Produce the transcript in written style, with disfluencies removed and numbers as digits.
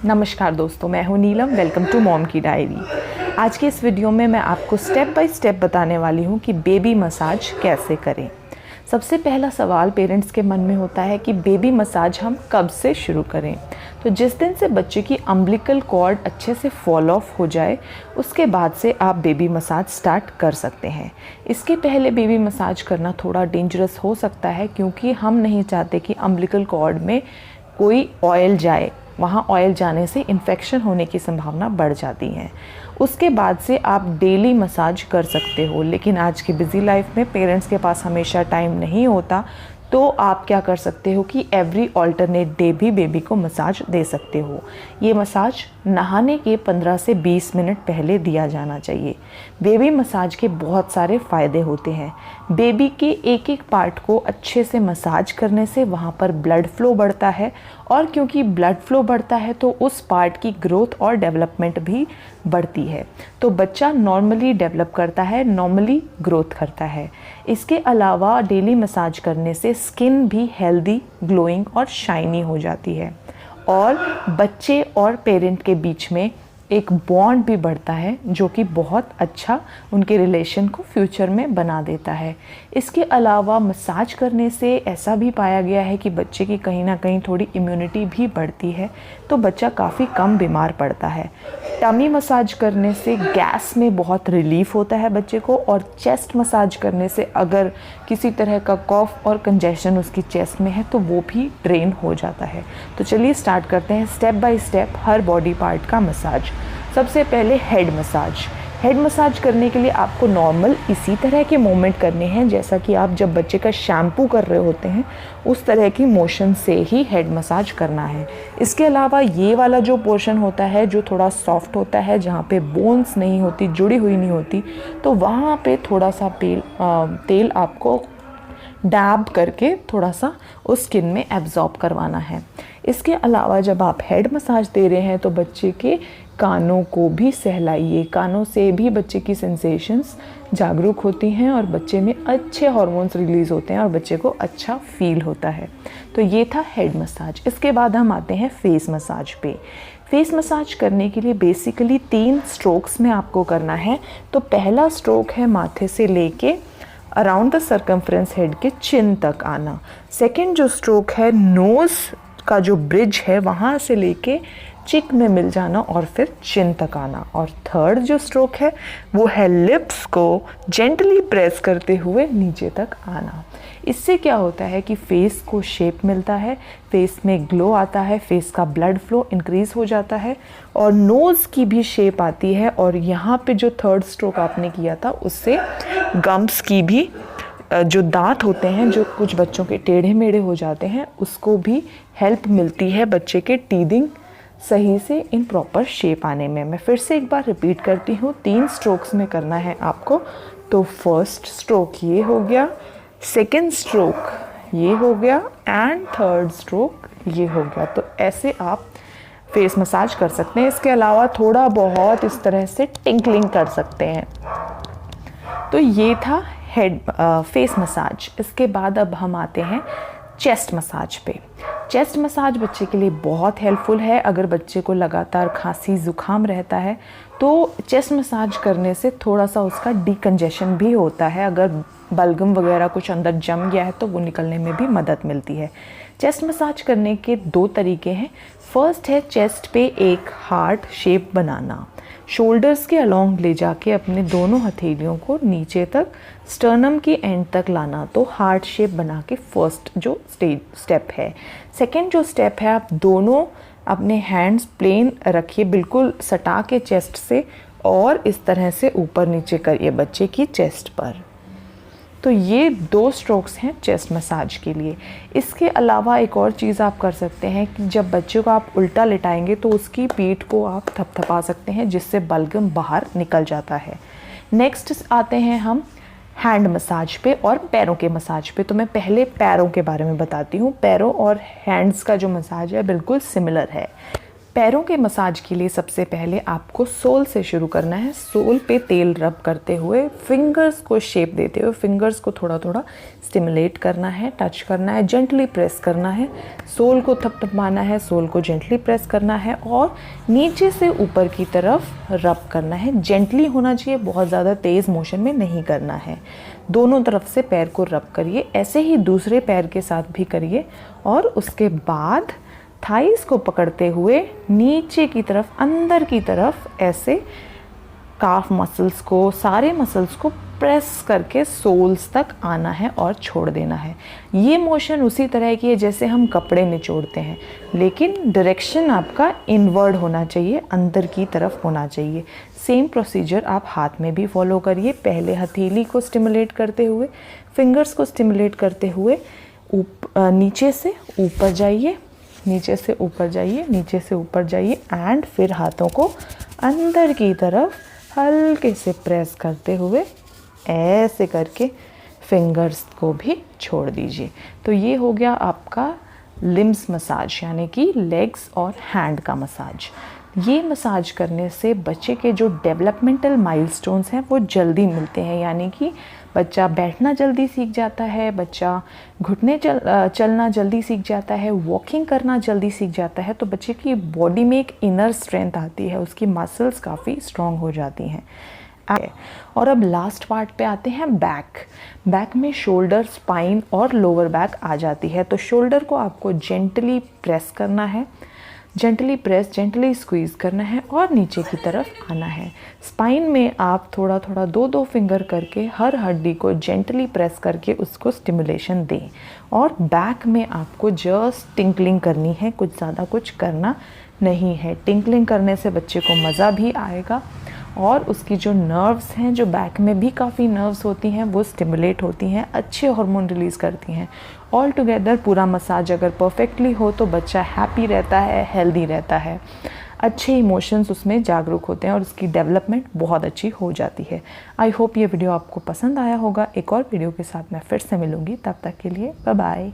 नमस्कार दोस्तों, मैं हूं नीलम। वेलकम टू मॉम की डायरी। आज के इस वीडियो में मैं आपको स्टेप बाय स्टेप बताने वाली हूं कि बेबी मसाज कैसे करें। सबसे पहला सवाल पेरेंट्स के मन में होता है कि बेबी मसाज हम कब से शुरू करें। तो जिस दिन से बच्चे की अम्बिलिकल कॉर्ड अच्छे से फॉल ऑफ हो जाए उसके बाद से आप बेबी मसाज स्टार्ट कर सकते हैं। इसके पहले बेबी मसाज करना थोड़ा डेंजरस हो सकता है क्योंकि हम नहीं चाहते कि अम्बिलिकल कॉर्ड में कोई ऑयल जाए। वहाँ ऑयल जाने से इन्फेक्शन होने की संभावना बढ़ जाती है। उसके बाद से आप डेली मसाज कर सकते हो, लेकिन आज की बिज़ी लाइफ में पेरेंट्स के पास हमेशा टाइम नहीं होता, तो आप क्या कर सकते हो कि एवरी ऑल्टरनेट डे भी बेबी को मसाज दे सकते हो। ये मसाज नहाने के 15 से 20 मिनट पहले दिया जाना चाहिए। बेबी मसाज के बहुत सारे फ़ायदे होते हैं। बेबी के एक एक पार्ट को अच्छे से मसाज करने से वहाँ पर ब्लड फ्लो बढ़ता है, और क्योंकि ब्लड फ्लो बढ़ता है तो उस पार्ट की ग्रोथ और डेवलपमेंट भी बढ़ती है। तो बच्चा नॉर्मली डेवलप करता है, नॉर्मली ग्रोथ करता है। इसके अलावा डेली मसाज करने से स्किन भी हेल्दी, ग्लोइंग और शाइनी हो जाती है, और बच्चे और पेरेंट के बीच में एक बॉन्ड भी बढ़ता है जो कि बहुत अच्छा उनके रिलेशन को फ्यूचर में बना देता है। इसके अलावा मसाज करने से ऐसा भी पाया गया है कि बच्चे की कहीं ना कहीं थोड़ी इम्यूनिटी भी बढ़ती है, तो बच्चा काफ़ी कम बीमार पड़ता है। टमी मसाज करने से गैस में बहुत रिलीफ होता है बच्चे को, और चेस्ट मसाज करने से अगर किसी तरह का कॉफ और कंजेशन उसकी चेस्ट में है तो वो भी ड्रेन हो जाता है। तो चलिए स्टार्ट करते हैं step by step her body part का मसाज। सबसे पहले हेड मसाज। हेड मसाज करने के लिए आपको नॉर्मल इसी तरह के मूवमेंट करने हैं जैसा कि आप जब बच्चे का शैम्पू कर रहे होते हैं उस तरह की मोशन से ही हेड मसाज करना है। इसके अलावा ये वाला जो पोर्शन होता है जो थोड़ा सॉफ्ट होता है, जहाँ पे बोन्स नहीं होती, जुड़ी हुई नहीं होती, तो वहाँ पे थोड़ा सा तेल आपको डैब करके थोड़ा सा उस स्किन में एब्जॉर्ब करवाना है। इसके अलावा जब आप हेड मसाज दे रहे हैं तो बच्चे के कानों को भी सहलाइए। कानों से भी बच्चे की सेंसेशंस जागरूक होती हैं और बच्चे में अच्छे हार्मोन्स रिलीज़ होते हैं और बच्चे को अच्छा फील होता है। तो ये था हेड मसाज। इसके बाद हम आते हैं फेस मसाज पे। फेस मसाज करने के लिए बेसिकली 3 स्ट्रोक्स में आपको करना है। तो पहला स्ट्रोक है माथे से लेके अराउंड द सर्कमफ्रेंस हेड के चिन तक आना। सेकेंड जो स्ट्रोक है नोज़ का जो ब्रिज है वहाँ से लेके चिक में मिल जाना और फिर चिन तक आना। और थर्ड जो स्ट्रोक है वो है लिप्स को जेंटली प्रेस करते हुए नीचे तक आना। इससे क्या होता है कि फेस को शेप मिलता है, फेस में ग्लो आता है, फेस का ब्लड फ्लो इंक्रीज़ हो जाता है और नोज़ की भी शेप आती है। और यहाँ पे जो थर्ड स्ट्रोक आपने किया था उससे गम्स की भी जो दांत होते हैं जो कुछ बच्चों के टेढ़े मेढ़े हो जाते हैं उसको भी हेल्प मिलती है बच्चे के टीथिंग सही से इन प्रॉपर शेप आने में। मैं फिर से एक बार रिपीट करती हूँ, 3 स्ट्रोक्स में करना है आपको। तो फर्स्ट स्ट्रोक ये हो गया, सेकेंड स्ट्रोक ये हो गया एंड थर्ड स्ट्रोक ये हो गया। तो ऐसे आप फेस मसाज कर सकते हैं। इसके अलावा थोड़ा बहुत इस तरह से टिंकलिंग कर सकते हैं। तो ये था हेड फेस मसाज। इसके बाद अब हम आते हैं चेस्ट मसाज पे। चेस्ट मसाज बच्चे के लिए बहुत हेल्पफुल है। अगर बच्चे को लगातार खांसी ज़ुकाम रहता है तो चेस्ट मसाज करने से थोड़ा सा उसका डिकंजेशन भी होता है। अगर बलगम वगैरह कुछ अंदर जम गया है तो वो निकलने में भी मदद मिलती है। चेस्ट मसाज करने के 2 तरीके हैं। फर्स्ट है चेस्ट पे एक हार्ट शेप बनाना। शोल्डर्स के अलोंग ले जाके अपने दोनों हथेलियों को नीचे तक स्टर्नम के एंड तक लाना। तो हार्ट शेप बना के फर्स्ट जो स्टेप है। सेकेंड जो स्टेप है, आप दोनों अपने हैंड्स प्लेन रखिए, बिल्कुल सटा के चेस्ट से, और इस तरह से ऊपर नीचे करिए बच्चे की चेस्ट पर। तो ये 2 स्ट्रोक्स हैं चेस्ट मसाज के लिए। इसके अलावा एक और चीज़ आप कर सकते हैं कि जब बच्चे को आप उल्टा लिटाएंगे तो उसकी पीठ को आप थपथपा सकते हैं जिससे बलगम बाहर निकल जाता है। नेक्स्ट आते हैं हम हैंड मसाज पे और पैरों के मसाज पे। तो मैं पहले पैरों के बारे में बताती हूँ। पैरों और हैंड्स का जो मसाज है बिल्कुल सिमिलर है। पैरों के मसाज के लिए सबसे पहले आपको सोल से शुरू करना है। सोल पे तेल रब करते हुए फिंगर्स को शेप देते हुए फिंगर्स को थोड़ा थोड़ा स्टिमुलेट करना है, टच करना है, जेंटली प्रेस करना है। सोल को थपथपाना है, सोल को जेंटली प्रेस करना है और नीचे से ऊपर की तरफ रब करना है। जेंटली होना चाहिए, बहुत ज़्यादा तेज़ मोशन में नहीं करना है। दोनों तरफ से पैर को रब करिए, ऐसे ही दूसरे पैर के साथ भी करिए और उसके बाद थाइस को पकड़ते हुए नीचे की तरफ, अंदर की तरफ ऐसे काफ मसल्स को, सारे मसल्स को प्रेस करके सोल्स तक आना है और छोड़ देना है। ये मोशन उसी तरह की है जैसे हम कपड़े निचोड़ते हैं, लेकिन डायरेक्शन आपका इनवर्ड होना चाहिए, अंदर की तरफ होना चाहिए। सेम प्रोसीजर आप हाथ में भी फॉलो करिए। पहले हथेली को स्टिमुलेट करते हुए, फिंगर्स को स्टिमुलेट करते हुए नीचे से ऊपर जाइए, नीचे से ऊपर जाइए, नीचे से ऊपर जाइए एंड फिर हाथों को अंदर की तरफ हल्के से प्रेस करते हुए ऐसे करके फिंगर्स को भी छोड़ दीजिए। तो ये हो गया आपका लिम्स मसाज, यानी कि लेग्स और हैंड का मसाज। ये मसाज करने से बच्चे के जो डेवलपमेंटल माइलस्टोन्स हैं वो जल्दी मिलते हैं, यानी कि बच्चा बैठना जल्दी सीख जाता है, बच्चा घुटने चलना जल्दी सीख जाता है, वॉकिंग करना जल्दी सीख जाता है। तो बच्चे की बॉडी में एक इनर स्ट्रेंथ आती है, उसकी मसल्स काफ़ी स्ट्रॉन्ग हो जाती हैं। और अब लास्ट पार्ट पे आते हैं बैक में शोल्डर, स्पाइन और लोअर बैक आ जाती है। तो शोल्डर को आपको जेंटली प्रेस करना है, जेंटली प्रेस, जेंटली स्क्वीज़ करना है और नीचे की तरफ आना है। स्पाइन में आप थोड़ा थोड़ा दो फिंगर करके हर हड्डी को जेंटली प्रेस करके उसको स्टिमुलेशन दें। और बैक में आपको जस्ट टिंकलिंग करनी है, कुछ ज़्यादा कुछ करना नहीं है। टिंकलिंग करने से बच्चे को मज़ा भी आएगा और उसकी जो नर्व्स हैं, जो बैक में भी काफ़ी नर्व्स होती हैं, वो स्टिमुलेट होती हैं, अच्छे हार्मोन रिलीज़ करती हैं। ऑल टुगेदर पूरा मसाज अगर परफेक्टली हो तो बच्चा हैप्पी रहता है, हेल्दी रहता है, अच्छे इमोशंस उसमें जागरूक होते हैं और उसकी डेवलपमेंट बहुत अच्छी हो जाती है। आई होप ये वीडियो आपको पसंद आया होगा। एक और वीडियो के साथ मैं फिर से मिलूँगी, तब तक के लिए बाय बाय।